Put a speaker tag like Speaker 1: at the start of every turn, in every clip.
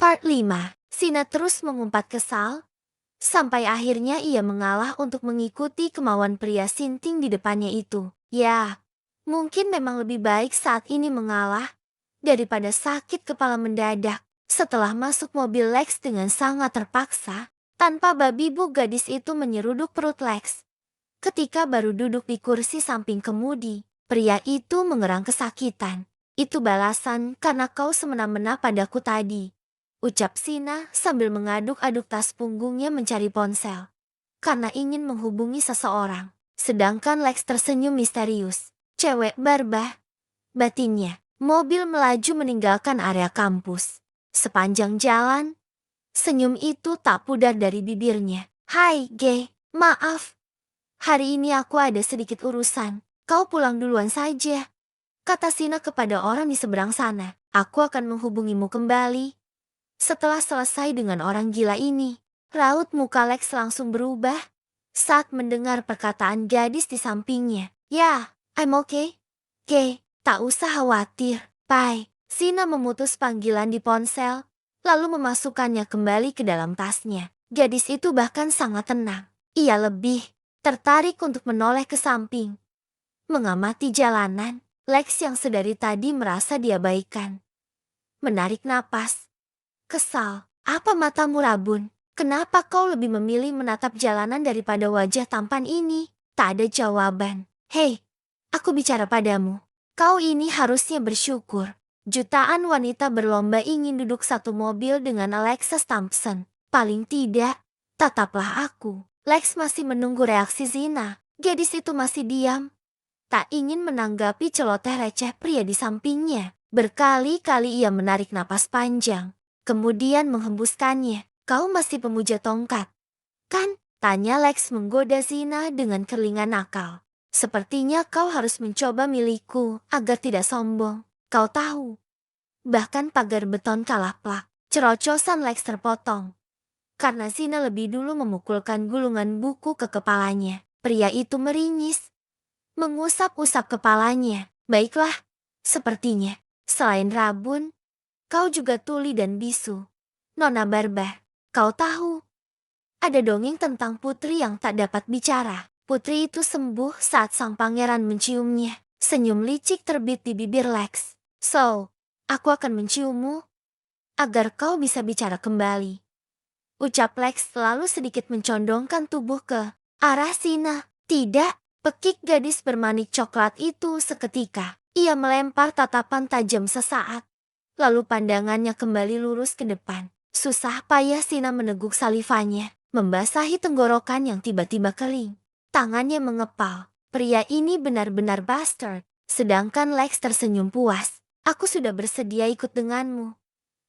Speaker 1: Part 5. Sina terus mengumpat kesal, sampai akhirnya ia mengalah untuk mengikuti kemauan pria sinting di depannya itu. Ya, mungkin memang lebih baik saat ini mengalah, daripada sakit kepala mendadak. Setelah masuk mobil Lex dengan sangat terpaksa, tanpa babi bu gadis itu menyeruduk perut Lex. Ketika baru duduk di kursi samping kemudi, pria itu mengerang kesakitan. Itu balasan karena kau semena-mena padaku tadi, ucap Sina sambil mengaduk-aduk tas punggungnya mencari ponsel. Karena ingin menghubungi seseorang. Sedangkan Lex tersenyum misterius. Cewek barbah, batinnya. Mobil melaju meninggalkan area kampus. Sepanjang jalan, senyum itu tak pudar dari bibirnya. Hai, G. Maaf. Hari ini aku ada sedikit urusan. Kau pulang duluan saja, kata Sina kepada orang di seberang sana. Aku akan menghubungimu kembali setelah selesai dengan orang gila ini. Raut muka Lex langsung berubah saat mendengar perkataan gadis di sampingnya. Ya, I'm okay. Tak usah khawatir, Pai. Sina memutus panggilan di ponsel, lalu memasukkannya kembali ke dalam tasnya. Gadis itu bahkan sangat tenang. Ia lebih tertarik untuk menoleh ke samping, mengamati jalanan. Lex yang sedari tadi merasa diabaikan menarik napas. Kesal. Apa matamu rabun? Kenapa kau lebih memilih menatap jalanan daripada wajah tampan ini? Tak ada jawaban. Hei, aku bicara padamu. Kau ini harusnya bersyukur. Jutaan wanita berlomba ingin duduk satu mobil dengan Alexis Thompson. Paling tidak, tataplah aku. Lex masih menunggu reaksi Zina. Gadis itu masih diam, tak ingin menanggapi celoteh receh pria di sampingnya. Berkali-kali ia menarik napas panjang, kemudian menghembuskannya. Kau masih pemuja tongkat, kan? Tanya Lex menggoda Zina dengan kerlingan nakal. Sepertinya kau harus mencoba milikku agar tidak sombong. Kau tahu, bahkan pagar beton kalah plak. Cerocosan Lex terpotong karena Zina lebih dulu memukulkan gulungan buku ke kepalanya. Pria itu meringis, mengusap-usap kepalanya. Baiklah, sepertinya. Selain rabun, kau juga tuli dan bisu. Nona Barbah, kau tahu, ada dongeng tentang putri yang tak dapat bicara. Putri itu sembuh saat sang pangeran menciumnya. Senyum licik terbit di bibir Lex. So, aku akan menciummu agar kau bisa bicara kembali, ucap Lex lalu sedikit mencondongkan tubuh ke arah Sina. Tidak, pekik gadis bermanik coklat itu seketika. Ia melempar tatapan tajam sesaat, lalu pandangannya kembali lurus ke depan. Susah payah Sina meneguk salivanya, membasahi tenggorokan yang tiba-tiba kering. Tangannya mengepal. Pria ini benar-benar bastard. Sedangkan Lex tersenyum puas. Aku sudah bersedia ikut denganmu.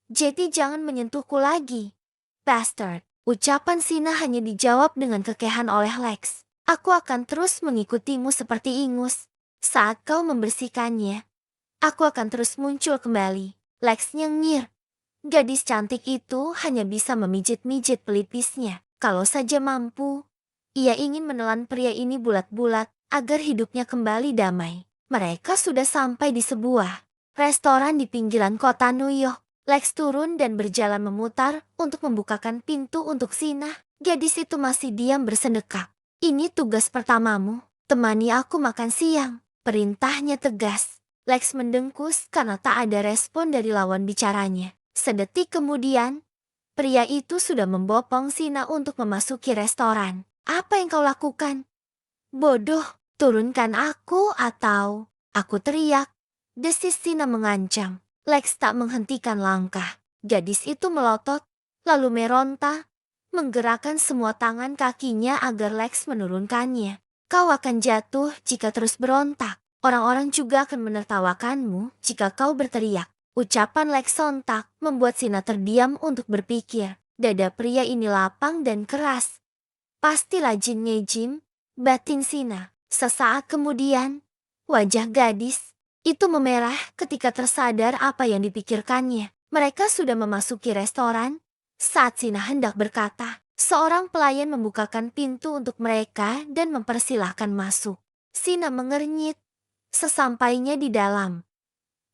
Speaker 1: Jadi jangan menyentuhku lagi, bastard. Ucapan Sina hanya dijawab dengan kekehan oleh Lex. Aku akan terus mengikutimu seperti ingus. Saat kau membersihkannya, aku akan terus muncul kembali. Lex nyengir. Gadis cantik itu hanya bisa memijit-mijit pelipisnya. Kalau saja mampu, ia ingin menelan pria ini bulat-bulat agar hidupnya kembali damai. Mereka sudah sampai di sebuah restoran di pinggiran kota New York. Lex turun dan berjalan memutar untuk membukakan pintu untuk Sina. Gadis itu masih diam bersendekap. Ini tugas pertamamu, temani aku makan siang, perintahnya tegas. Lex mendengkus karena tak ada respon dari lawan bicaranya. Sedetik kemudian, pria itu sudah membopong Sina untuk memasuki restoran. Apa yang kau lakukan? Bodoh, turunkan aku atau aku teriak. Desis Sina mengancam. Lex tak menghentikan langkah. Gadis itu melotot, lalu meronta, menggerakkan semua tangan kakinya agar Lex menurunkannya. Kau akan jatuh jika terus berontak. Orang-orang juga akan menertawakanmu jika kau berteriak. Ucapan Lex sontak membuat Sina terdiam untuk berpikir. Dada pria ini lapang dan keras. Pastilah jin ngejim, batin Sina. Sesaat kemudian, wajah gadis itu memerah ketika tersadar apa yang dipikirkannya. Mereka sudah memasuki restoran. Saat Sina hendak berkata, seorang pelayan membukakan pintu untuk mereka dan mempersilahkan masuk. Sina mengernyit. Sesampainya di dalam,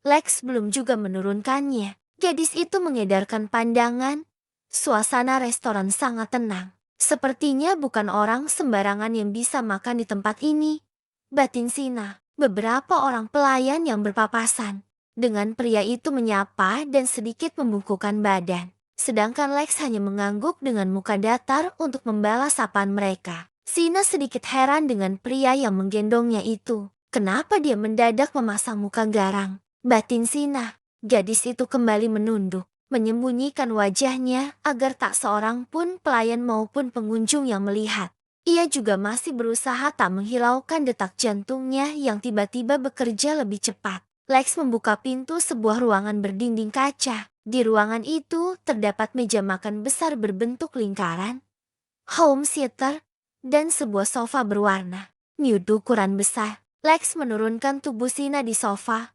Speaker 1: Lex belum juga menurunkannya. Gadis itu mengedarkan pandangan. Suasana restoran sangat tenang. Sepertinya bukan orang sembarangan yang bisa makan di tempat ini. Batin Sina, beberapa orang pelayan yang berpapasan dengan pria itu menyapa dan sedikit membungkukkan badan. Sedangkan Lex hanya mengangguk dengan muka datar untuk membalas sapaan mereka. Sina sedikit heran dengan pria yang menggendongnya itu. Kenapa dia mendadak memasang muka garang? Batin Sina, gadis itu kembali menunduk, menyembunyikan wajahnya agar tak seorang pun pelayan maupun pengunjung yang melihat. Ia juga masih berusaha tak menghiraukan detak jantungnya yang tiba-tiba bekerja lebih cepat. Lex membuka pintu sebuah ruangan berdinding kaca. Di ruangan itu terdapat meja makan besar berbentuk lingkaran, home theater, dan sebuah sofa berwarna nude ukuran besar. Lex menurunkan tubuh Sina di sofa,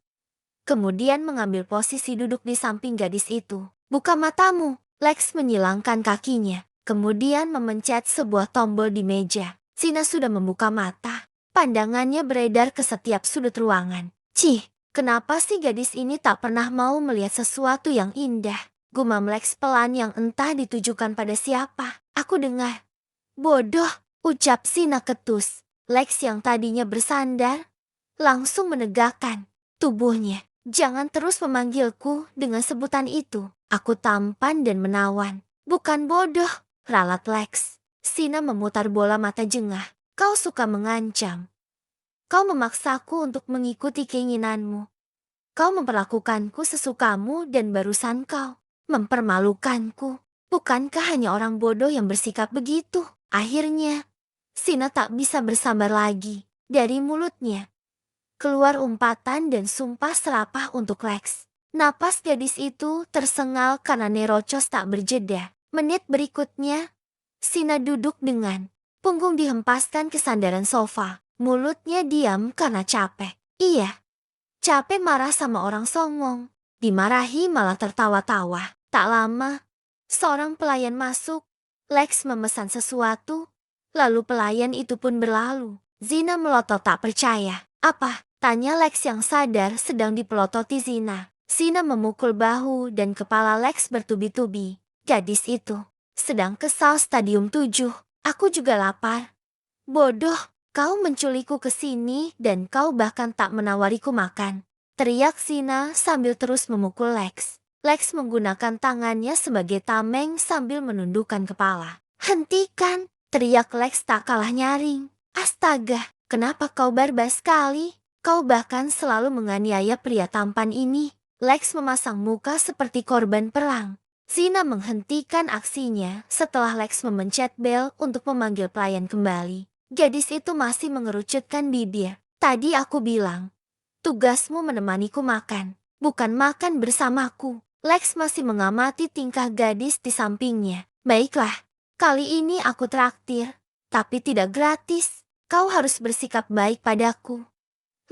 Speaker 1: kemudian mengambil posisi duduk di samping gadis itu. Buka matamu, Lex menyilangkan kakinya, kemudian memencet sebuah tombol di meja. Sina sudah membuka mata. Pandangannya beredar ke setiap sudut ruangan. Cih, kenapa sih gadis ini tak pernah mau melihat sesuatu yang indah? Gumam Lex pelan yang entah ditujukan pada siapa. Aku dengar. Bodoh, ucap Sina ketus. Lex yang tadinya bersandar, langsung menegakkan tubuhnya. Jangan terus memanggilku dengan sebutan itu. Aku tampan dan menawan. Bukan bodoh, ralat Lex. Sina memutar bola mata jengah. Kau suka mengancam. Kau memaksaku untuk mengikuti keinginanmu. Kau memperlakukanku sesukamu dan barusan kau mempermalukanku. Bukankah hanya orang bodoh yang bersikap begitu? Akhirnya, Sina tak bisa bersabar lagi. Dari mulutnya keluar umpatan dan sumpah serapah untuk Lex. Napas gadis itu tersengal karena nerocos tak berjeda. Menit berikutnya, Sina duduk dengan punggung dihempaskan ke sandaran sofa. Mulutnya diam karena capek. Iya, capek marah sama orang songong. Dimarahi malah tertawa-tawa. Tak lama, seorang pelayan masuk. Lex memesan sesuatu, lalu pelayan itu pun berlalu. Zina melotot tak percaya. Apa? Tanya Lex yang sadar sedang dipelototi Zina. Zina memukul bahu dan kepala Lex bertubi-tubi. Gadis itu sedang kesal stadium 7. Aku juga lapar. Bodoh, kau menculikku ke sini dan kau bahkan tak menawariku makan. Teriak Zina sambil terus memukul Lex. Lex menggunakan tangannya sebagai tameng sambil menundukkan kepala. Hentikan, teriak Lex tak kalah nyaring. Astaga, kenapa kau barbar sekali? Kau bahkan selalu menganiaya pria tampan ini. Lex memasang muka seperti korban perang. Zina menghentikan aksinya setelah Lex memencet bel untuk memanggil pelayan kembali. Gadis itu masih mengerucutkan bibir. Tadi aku bilang, tugasmu menemaniku makan, bukan makan bersamaku. Lex masih mengamati tingkah gadis di sampingnya. Baiklah, kali ini aku traktir, tapi tidak gratis. Kau harus bersikap baik padaku.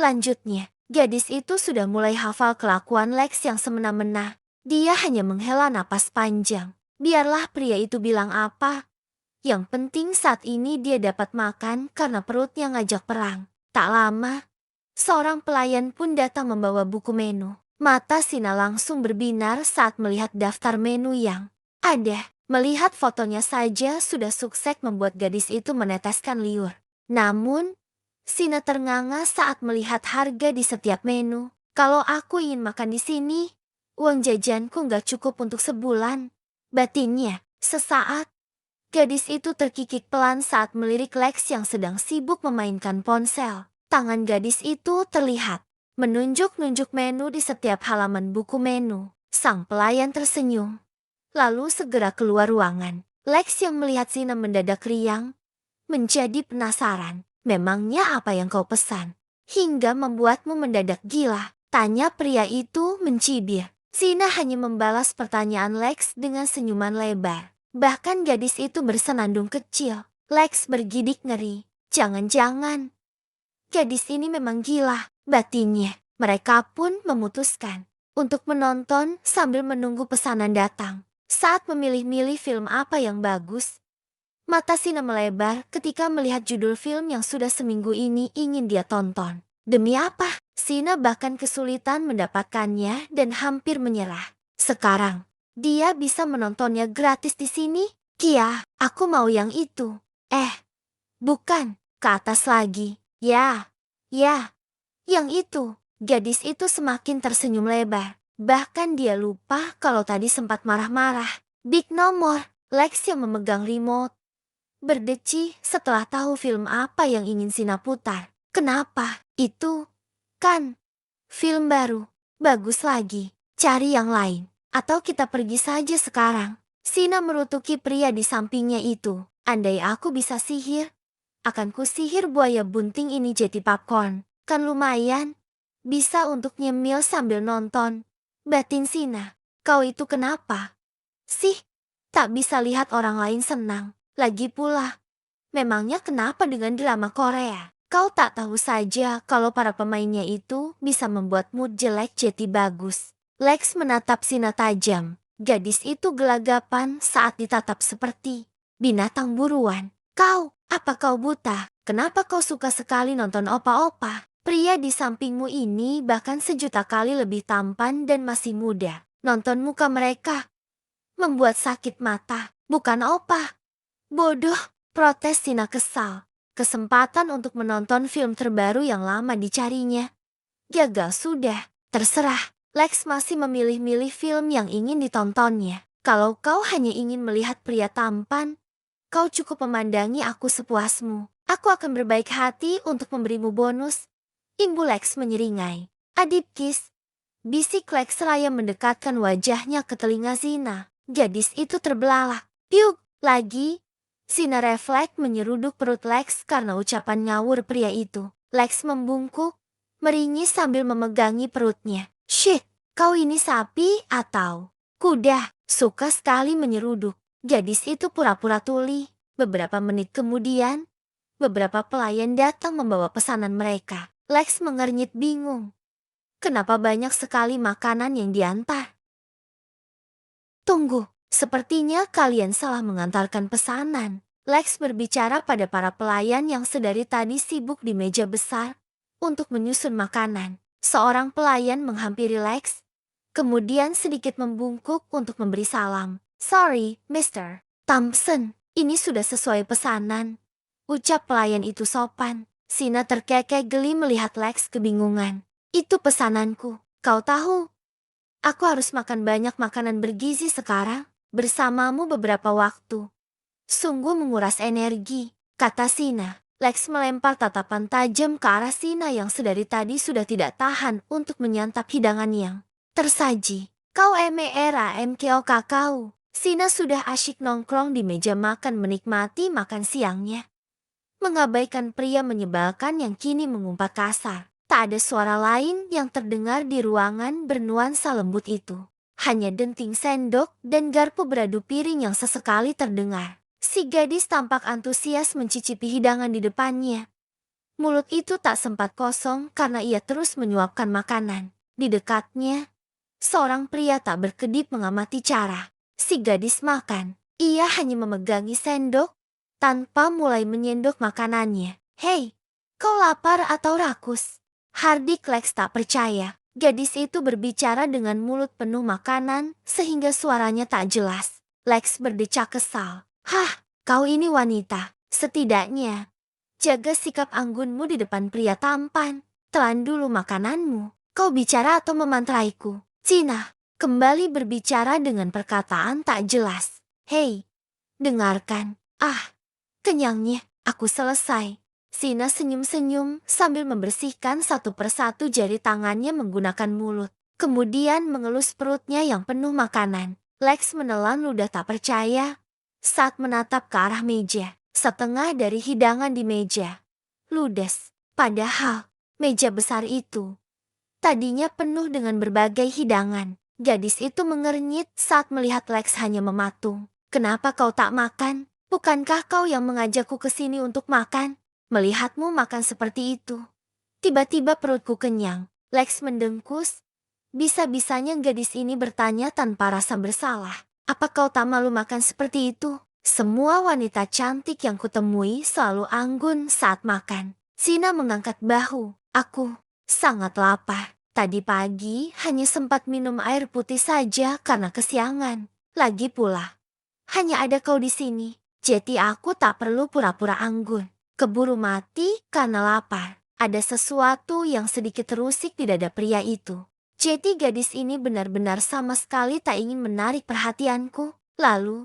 Speaker 1: Lanjutnya, gadis itu sudah mulai hafal kelakuan Lex yang semena-mena. Dia hanya menghela napas panjang. Biarlah pria itu bilang apa. Yang penting saat ini dia dapat makan karena perutnya ngajak perang. Tak lama, seorang pelayan pun datang membawa buku menu. Mata Sina langsung berbinar saat melihat daftar menu yang ada. Melihat fotonya saja sudah sukses membuat gadis itu meneteskan liur. Namun, Sina ternganga saat melihat harga di setiap menu. Kalau aku ingin makan di sini, uang jajanku nggak cukup untuk sebulan. Batinnya, sesaat. Gadis itu terkikik pelan saat melirik Lex yang sedang sibuk memainkan ponsel. Tangan gadis itu terlihat menunjuk-nunjuk menu di setiap halaman buku menu. Sang pelayan tersenyum, lalu segera keluar ruangan. Lex yang melihat Sina mendadak riang, menjadi penasaran. Memangnya apa yang kau pesan? Hingga membuatmu mendadak gila? Tanya pria itu mencibir. Sina hanya membalas pertanyaan Lex dengan senyuman lebar. Bahkan gadis itu bersenandung kecil. Lex bergidik ngeri. Jangan-jangan gadis ini memang gila, batinnya. Mereka pun memutuskan untuk menonton sambil menunggu pesanan datang. Saat memilih-milih film apa yang bagus, mata Sina melebar ketika melihat judul film yang sudah seminggu ini ingin dia tonton. Demi apa? Sina bahkan kesulitan mendapatkannya dan hampir menyerah. Sekarang, dia bisa menontonnya gratis di sini? Kia, aku mau yang itu. Bukan, ke atas lagi. Ya, yang itu. Gadis itu semakin tersenyum lebar. Bahkan dia lupa kalau tadi sempat marah-marah. Big nomor, Lex yang memegang remote berdeci setelah tahu film apa yang ingin Sina putar. Kenapa? Itu kan film baru. Bagus lagi. Cari yang lain. Atau kita pergi saja sekarang. Sina merutuki pria di sampingnya itu. Andai aku bisa sihir, akan ku sihir buaya bunting ini jadi popcorn. Kan lumayan. Bisa untuk nyemil sambil nonton. Batin Sina, kau itu kenapa sih? Tak bisa lihat orang lain senang. Lagi pula, memangnya kenapa dengan drama Korea? Kau tak tahu saja kalau para pemainnya itu bisa membuat mood jelek jadi bagus. Lex menatap Sina tajam. Gadis itu gelagapan saat ditatap seperti binatang buruan. Apa kau buta? Kenapa kau suka sekali nonton opa-opa? Pria di sampingmu ini bahkan sejuta kali lebih tampan dan masih muda. Nonton muka mereka membuat sakit mata, bukan opa. Bodoh, protes Sina kesal. Kesempatan untuk menonton film terbaru yang lama dicarinya gagal sudah. Terserah, Lex masih memilih-milih film yang ingin ditontonnya. Kalau kau hanya ingin melihat pria tampan, kau cukup memandangi aku sepuasmu. Aku akan berbaik hati untuk memberimu bonus. Imbu Lex menyeringai. Adip Kis, bisik Lex seraya mendekatkan wajahnya ke telinga Sina. Gadis itu terbelalak. Piuk, lagi. Sina refleks menyeruduk perut Lex karena ucapan ngawur pria itu. Lex membungkuk, meringis sambil memegangi perutnya. Shit, kau ini sapi atau kuda? Suka sekali menyeruduk. Gadis itu pura-pura tuli. Beberapa menit kemudian, beberapa pelayan datang membawa pesanan mereka. Lex mengernyit bingung. Kenapa banyak sekali makanan yang diantar? Tunggu, sepertinya kalian salah mengantarkan pesanan. Lex berbicara pada para pelayan yang sedari tadi sibuk di meja besar untuk menyusun makanan. Seorang pelayan menghampiri Lex, kemudian sedikit membungkuk untuk memberi salam. Sorry, Mr. Thompson, ini sudah sesuai pesanan. Ucap pelayan itu sopan. Sina terkekeh geli melihat Lex kebingungan. Itu pesananku, kau tahu. Aku harus makan banyak makanan bergizi sekarang, bersamamu beberapa waktu. Sungguh menguras energi, kata Sina. Lex melempar tatapan tajam ke arah Sina yang sedari tadi sudah tidak tahan untuk menyantap hidangan yang tersaji. Kau MERA MKO kakao. Sina sudah asyik nongkrong di meja makan menikmati makan siangnya, mengabaikan pria menyebalkan yang kini mengumpat kasar. Tak ada suara lain yang terdengar di ruangan bernuansa lembut itu. Hanya denting sendok dan garpu beradu piring yang sesekali terdengar. Si gadis tampak antusias mencicipi hidangan di depannya. Mulut itu tak sempat kosong karena ia terus menyuapkan makanan. Di dekatnya, seorang pria tak berkedip mengamati cara si gadis makan. Ia hanya memegangi sendok tanpa mulai menyendok makanannya. Hei, kau lapar atau rakus? Hardik Lex tak percaya. Gadis itu berbicara dengan mulut penuh makanan sehingga suaranya tak jelas. Lex berdecak kesal. Hah, kau ini wanita. Setidaknya, jaga sikap anggunmu di depan pria tampan. Telan dulu makananmu. Kau bicara atau memantraiku? Cina kembali berbicara dengan perkataan tak jelas. Hei, dengarkan. Kenyangnya, aku selesai. Sina senyum-senyum sambil membersihkan satu persatu jari tangannya menggunakan mulut. Kemudian mengelus perutnya yang penuh makanan. Lex menelan ludah tak percaya saat menatap ke arah meja. Setengah dari hidangan di meja ludes. Padahal, meja besar itu tadinya penuh dengan berbagai hidangan. Gadis itu mengernyit saat melihat Lex hanya mematung. Kenapa kau tak makan? Bukankah kau yang mengajakku ke sini untuk makan? Melihatmu makan seperti itu, tiba-tiba perutku kenyang. Lex mendengkus. Bisa-bisanya gadis ini bertanya tanpa rasa bersalah. Apa kau tak malu makan seperti itu? Semua wanita cantik yang kutemui selalu anggun saat makan. Sina mengangkat bahu. Aku sangat lapar. Tadi pagi hanya sempat minum air putih saja karena kesiangan. Lagi pula, hanya ada kau di sini. Jadi aku tak perlu pura-pura anggun. Keburu mati karena lapar. Ada sesuatu yang sedikit terusik di dada pria itu. Jadi gadis ini benar-benar sama sekali tak ingin menarik perhatianku. Lalu,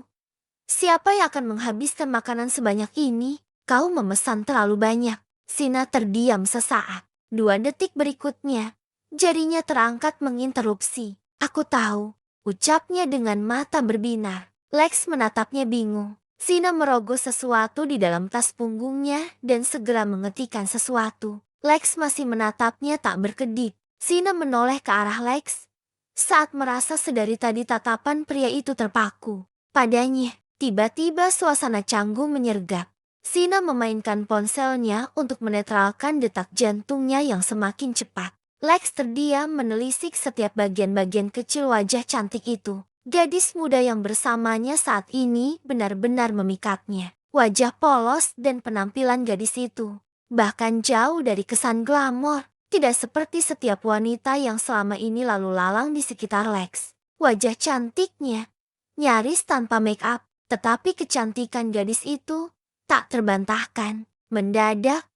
Speaker 1: siapa yang akan menghabiskan makanan sebanyak ini? Kau memesan terlalu banyak. Sina terdiam sesaat. 2 detik berikutnya, jarinya terangkat menginterupsi. Aku tahu, ucapnya dengan mata berbinar. Lex menatapnya bingung. Sina merogoh sesuatu di dalam tas punggungnya dan segera mengetikkan sesuatu. Lex masih menatapnya tak berkedip. Sina menoleh ke arah Lex saat merasa sedari tadi tatapan pria itu terpaku padanya. Tiba-tiba suasana canggung menyergap. Sina memainkan ponselnya untuk menetralkan detak jantungnya yang semakin cepat. Lex terdiam menelisik setiap bagian-bagian kecil wajah cantik itu. Gadis muda yang bersamanya saat ini benar-benar memikatnya. Wajah polos dan penampilan gadis itu bahkan jauh dari kesan glamor. Tidak seperti setiap wanita yang selama ini lalu lalang di sekitar Lex. Wajah cantiknya nyaris tanpa make up, tetapi kecantikan gadis itu tak terbantahkan. Mendadak,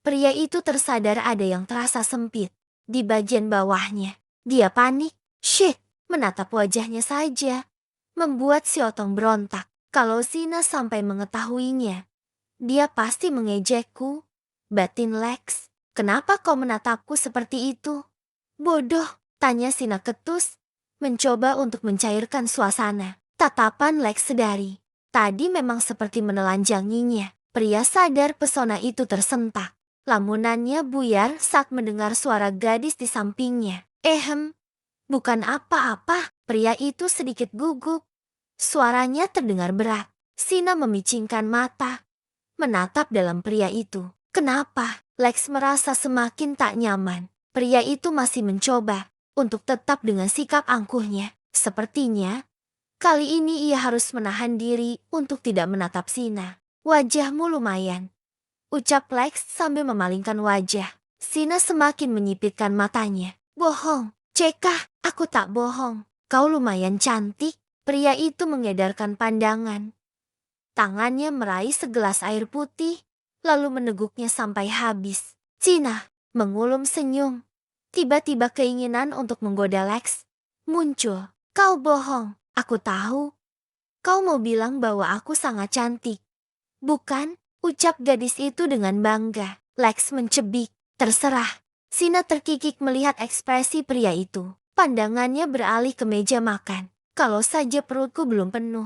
Speaker 1: pria itu tersadar ada yang terasa sempit di bagian bawahnya. Dia panik. Shit, menatap wajahnya saja membuat si Otong berontak. Kalau Sina sampai mengetahuinya, dia pasti mengejekku. Batin Lex, kenapa kau menatapku seperti itu? Bodoh, tanya Sina ketus, mencoba untuk mencairkan suasana. Tatapan Lex sedari tadi memang seperti menelanjanginya. Pria sadar pesona itu tersentak. Lamunannya buyar saat mendengar suara gadis di sampingnya. Bukan apa-apa. Pria itu sedikit gugup. Suaranya terdengar berat. Sina memicingkan mata, menatap dalam pria itu. Kenapa? Lex merasa semakin tak nyaman. Pria itu masih mencoba untuk tetap dengan sikap angkuhnya. Sepertinya kali ini ia harus menahan diri untuk tidak menatap Sina. Wajahmu lumayan, ucap Lex sambil memalingkan wajah. Sina semakin menyipitkan matanya. Bohong, cekah, aku tak bohong. Kau lumayan cantik. Pria itu mengedarkan pandangan. Tangannya meraih segelas air putih, lalu meneguknya sampai habis. Sina mengulum senyum. Tiba-tiba keinginan untuk menggoda Lex muncul. Kau bohong, aku tahu. Kau mau bilang bahwa aku sangat cantik. Bukan, ucap gadis itu dengan bangga. Lex mencebik. Terserah. Sina terkikik melihat ekspresi pria itu. Pandangannya beralih ke meja makan. Kalau saja perutku belum penuh,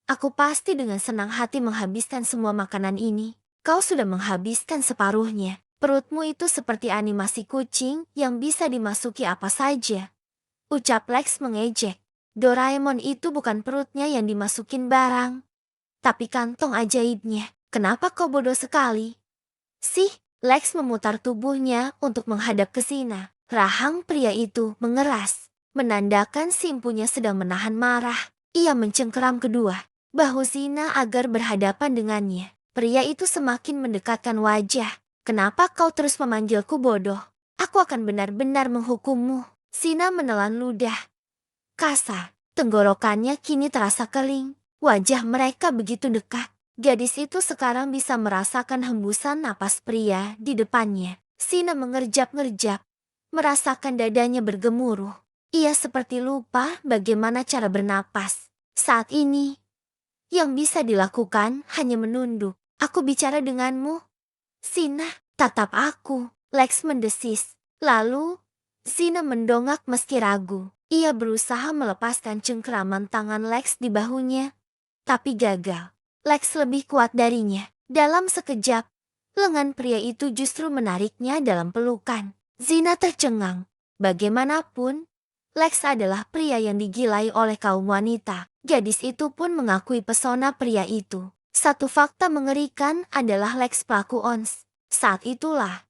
Speaker 1: aku pasti dengan senang hati menghabiskan semua makanan ini. Kau sudah menghabiskan separuhnya. Perutmu itu seperti animasi kucing yang bisa dimasuki apa saja. Ucap Lex mengejek. Doraemon itu bukan perutnya yang dimasukin barang, tapi kantong ajaibnya. Kenapa kau bodoh sekali? Sih, Lex memutar tubuhnya untuk menghadap ke Sina. Rahang pria itu mengeras, menandakan si empunya sedang menahan marah. Ia mencengkeram kedua bahu Sina agar berhadapan dengannya. Pria itu semakin mendekatkan wajah. Kenapa kau terus memanggilku bodoh? Aku akan benar-benar menghukummu. Sina menelan ludah kasar. Tenggorokannya kini terasa kering. Wajah mereka begitu dekat. Gadis itu sekarang bisa merasakan hembusan napas pria di depannya. Sina mengerjap-ngerjap, merasakan dadanya bergemuruh. Ia seperti lupa bagaimana cara bernapas. Saat ini, yang bisa dilakukan hanya menunduk. Aku bicara denganmu. Sina, tatap aku. Lex mendesis. Lalu, Sina mendongak meski ragu. Ia berusaha melepaskan cengkeraman tangan Lex di bahunya, tapi gagal. Lex lebih kuat darinya. Dalam sekejap, lengan pria itu justru menariknya dalam pelukan. Sina tercengang. Bagaimanapun, Lex adalah pria yang digilai oleh kaum wanita. Gadis itu pun mengakui pesona pria itu. Satu fakta mengerikan adalah Lex pelaku ons. Saat itulah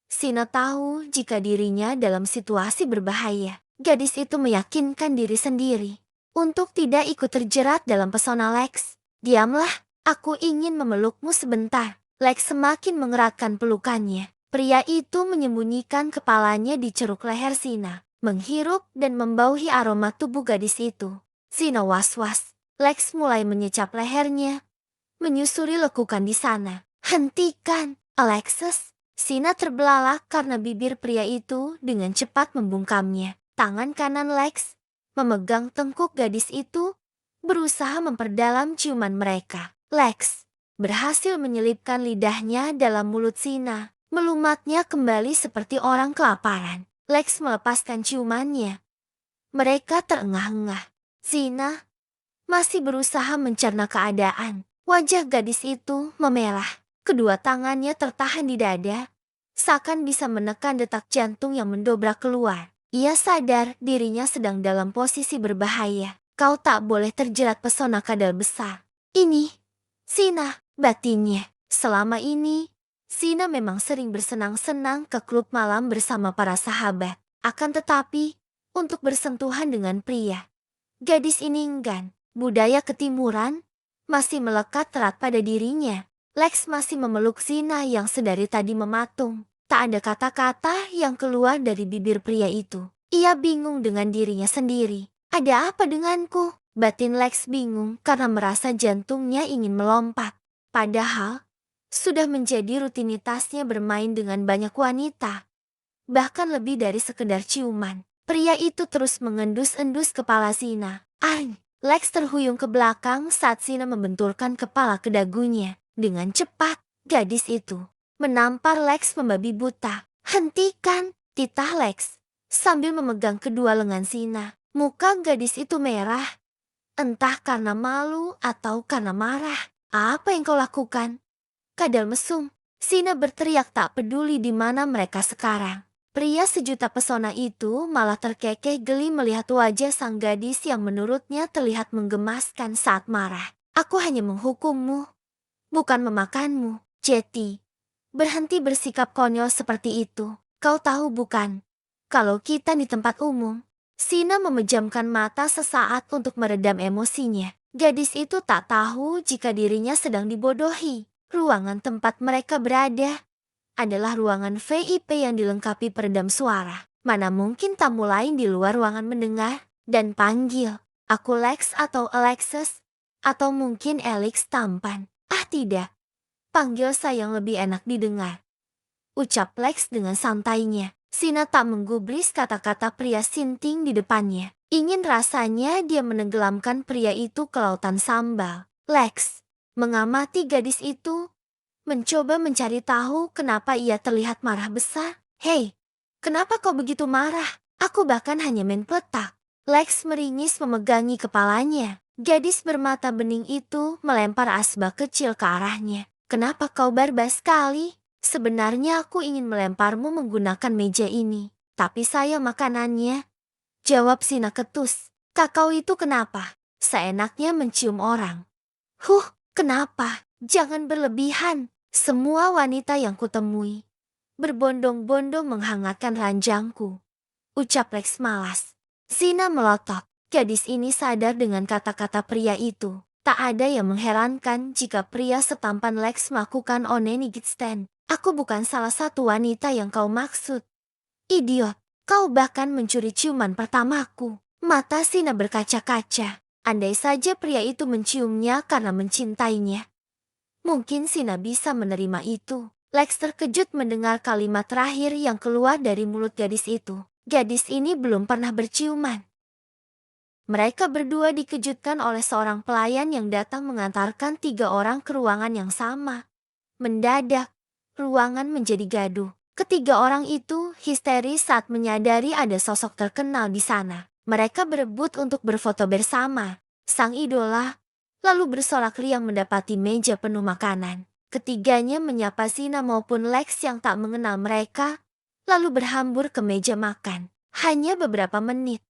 Speaker 1: Sina tahu jika dirinya dalam situasi berbahaya. Gadis itu meyakinkan diri sendiri untuk tidak ikut terjerat dalam pesona Lex. Diamlah, aku ingin memelukmu sebentar. Lex semakin mengeratkan pelukannya. Pria itu menyembunyikan kepalanya di ceruk leher Sina, menghirup dan membauhi aroma tubuh gadis itu. Sina was-was. Lex mulai menyecap lehernya, menyusuri lekukan di sana. Hentikan, Alexis. Sina terbelalak karena bibir pria itu dengan cepat membungkamnya. Tangan kanan Lex memegang tengkuk gadis itu, berusaha memperdalam ciuman mereka. Lex berhasil menyelipkan lidahnya dalam mulut Sina, melumatnya kembali seperti orang kelaparan. Lex melepaskan ciumannya. Mereka terengah-engah. Sina masih berusaha mencerna keadaan. Wajah gadis itu memerah. Kedua tangannya tertahan di dada, seakan bisa menekan detak jantung yang mendobrak keluar. Ia sadar dirinya sedang dalam posisi berbahaya. Kau tak boleh terjerat pesona kadal besar. Ini, Sina, batinnya. Selama ini, Sina memang sering bersenang-senang ke klub malam bersama para sahabat. Akan tetapi, untuk bersentuhan dengan pria, gadis ini enggan. Budaya ketimuran masih melekat erat pada dirinya. Lex masih memeluk Sina yang sedari tadi mematung. Tak ada kata-kata yang keluar dari bibir pria itu. Ia bingung dengan dirinya sendiri. Ada apa denganku? Batin Lex bingung karena merasa jantungnya ingin melompat. Padahal, sudah menjadi rutinitasnya bermain dengan banyak wanita. Bahkan lebih dari sekedar ciuman. Pria itu terus mengendus-endus kepala Sina. Lex terhuyung ke belakang saat Sina membenturkan kepala ke dagunya. Dengan cepat, gadis itu menampar Lex membabi buta. Hentikan, titah Lex, sambil memegang kedua lengan Sina. Muka gadis itu merah, entah karena malu atau karena marah. Apa yang kau lakukan? Kadal mesum. Sina berteriak tak peduli di mana mereka sekarang. Pria sejuta pesona itu malah terkekeh geli melihat wajah sang gadis yang menurutnya terlihat menggemaskan saat marah. Aku hanya menghukummu, bukan memakanmu. Jetty, berhenti bersikap konyol seperti itu. Kau tahu bukan, kalau kita di tempat umum. Sina memejamkan mata sesaat untuk meredam emosinya. Gadis itu tak tahu jika dirinya sedang dibodohi. Ruangan tempat mereka berada adalah ruangan VIP yang dilengkapi peredam suara. Mana mungkin tamu lain di luar ruangan mendengar dan panggil, aku Lex atau Alexis, atau mungkin Alex tampan. Tidak, panggil saya yang lebih enak didengar, ucap Lex dengan santainya. Sina tak menggubris kata-kata pria sinting di depannya. Ingin rasanya dia menenggelamkan pria itu ke lautan sambal. Lex mengamati gadis itu, mencoba mencari tahu kenapa ia terlihat marah besar. Hei, kenapa kau begitu marah? Aku bahkan hanya main petak. Lex meringis memegangi kepalanya. Gadis bermata bening itu melempar asbak kecil ke arahnya. Kenapa kau barbas sekali? Sebenarnya aku ingin melemparmu menggunakan meja ini. Tapi saya makanannya. Jawab Sina ketus. Kakau itu kenapa? Seenaknya mencium orang. Kenapa? Jangan berlebihan. Semua wanita yang kutemui berbondong-bondong menghangatkan ranjangku, ucap Lex malas. Sina melotot. Gadis ini sadar dengan kata-kata pria itu. Tak ada yang mengherankan jika pria setampan Lex melakukan onenigit stand. Aku bukan salah satu wanita yang kau maksud. Idiot, kau bahkan mencuri ciuman pertamaku. Mata Sina berkaca-kaca. Andai saja pria itu menciumnya karena mencintainya, mungkin Sina bisa menerima itu. Lex terkejut mendengar kalimat terakhir yang keluar dari mulut gadis itu. Gadis ini belum pernah berciuman. Mereka berdua dikejutkan oleh seorang pelayan yang datang mengantarkan 3 orang ke ruangan yang sama. Mendadak, ruangan menjadi gaduh. Ketiga orang itu histeris saat menyadari ada sosok terkenal di sana. Mereka berebut untuk berfoto bersama. Sang idola lalu bersorak riang mendapati meja penuh makanan. Ketiganya menyapa Sina maupun Lex yang tak mengenal mereka, lalu berhambur ke meja makan. Hanya beberapa menit,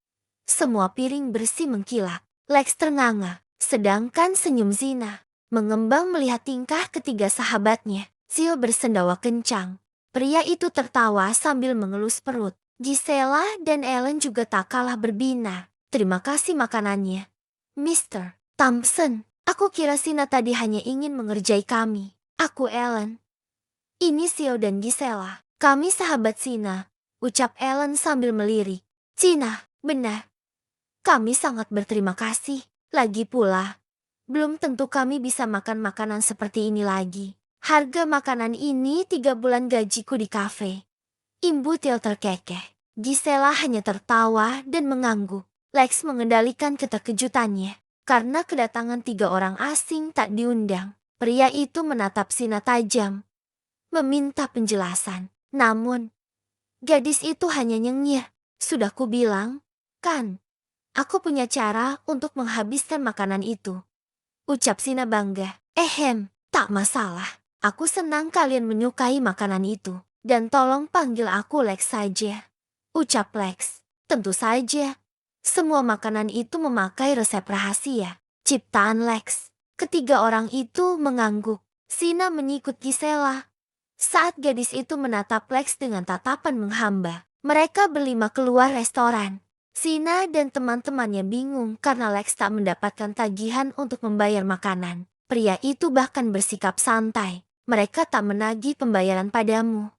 Speaker 1: semua piring bersih mengkilap. Lex ternganga, sedangkan senyum Sina mengembang melihat tingkah ketiga sahabatnya. Sil bersendawa kencang. Pria itu tertawa sambil mengelus perut. Gisela dan Ellen juga tak kalah berbinar. Terima kasih makanannya, Mr. Thompson. Aku kira Sina tadi hanya ingin mengerjai kami. Aku Ellen. Ini Sil dan Gisela. Kami sahabat Sina, ucap Ellen sambil melirik. Sina, benar. Kami sangat berterima kasih. Lagi pula, belum tentu kami bisa makan makanan seperti ini lagi. Harga makanan ini 3 bulan gajiku di kafe. Imbu Til terkekeh. Gisela hanya tertawa dan mengangguk. Lex mengendalikan keterkejutannya. Karena kedatangan 3 orang asing tak diundang. Pria itu menatap Sina tajam. Meminta penjelasan. Namun, gadis itu hanya nyengir. Sudah kubilang, kan? Aku punya cara untuk menghabiskan makanan itu. Ucap Sina bangga. Tak masalah. Aku senang kalian menyukai makanan itu. Dan tolong panggil aku Lex saja. Ucap Lex. Tentu saja. Semua makanan itu memakai resep rahasia. Ciptaan Lex. Ketiga orang itu mengangguk. Sina menyikut Gisela. Saat gadis itu menatap Lex dengan tatapan menghamba. Mereka berlima keluar restoran. Sina dan teman-temannya bingung karena Lex tak mendapatkan tagihan untuk membayar makanan. Pria itu bahkan bersikap santai. Mereka tak menagih pembayaran padamu.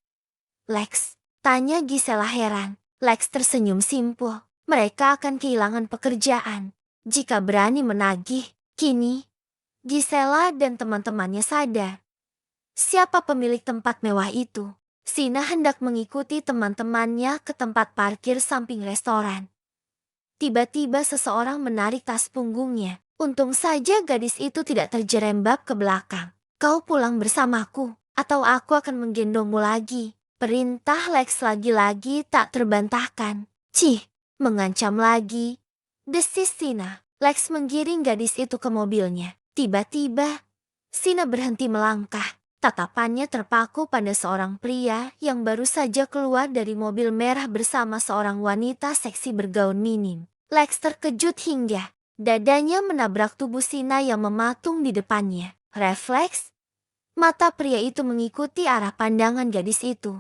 Speaker 1: Lex, tanya Gisela heran. Lex tersenyum simpul. Mereka akan kehilangan pekerjaan jika berani menagih. Kini, Gisela dan teman-temannya sadar. Siapa pemilik tempat mewah itu? Sina hendak mengikuti teman-temannya ke tempat parkir samping restoran. Tiba-tiba seseorang menarik tas punggungnya. Untung saja gadis itu tidak terjerembab ke belakang. Kau pulang bersamaku, atau aku akan menggendongmu lagi. Perintah Lex lagi-lagi tak terbantahkan. Cih, mengancam lagi. Desis Sina. Lex menggiring gadis itu ke mobilnya. Tiba-tiba, Sina berhenti melangkah. Tatapannya terpaku pada seorang pria yang baru saja keluar dari mobil merah bersama seorang wanita seksi bergaun minim. Lex terkejut hingga dadanya menabrak tubuh Sina yang mematung di depannya. Refleks, mata pria itu mengikuti arah pandangan gadis itu.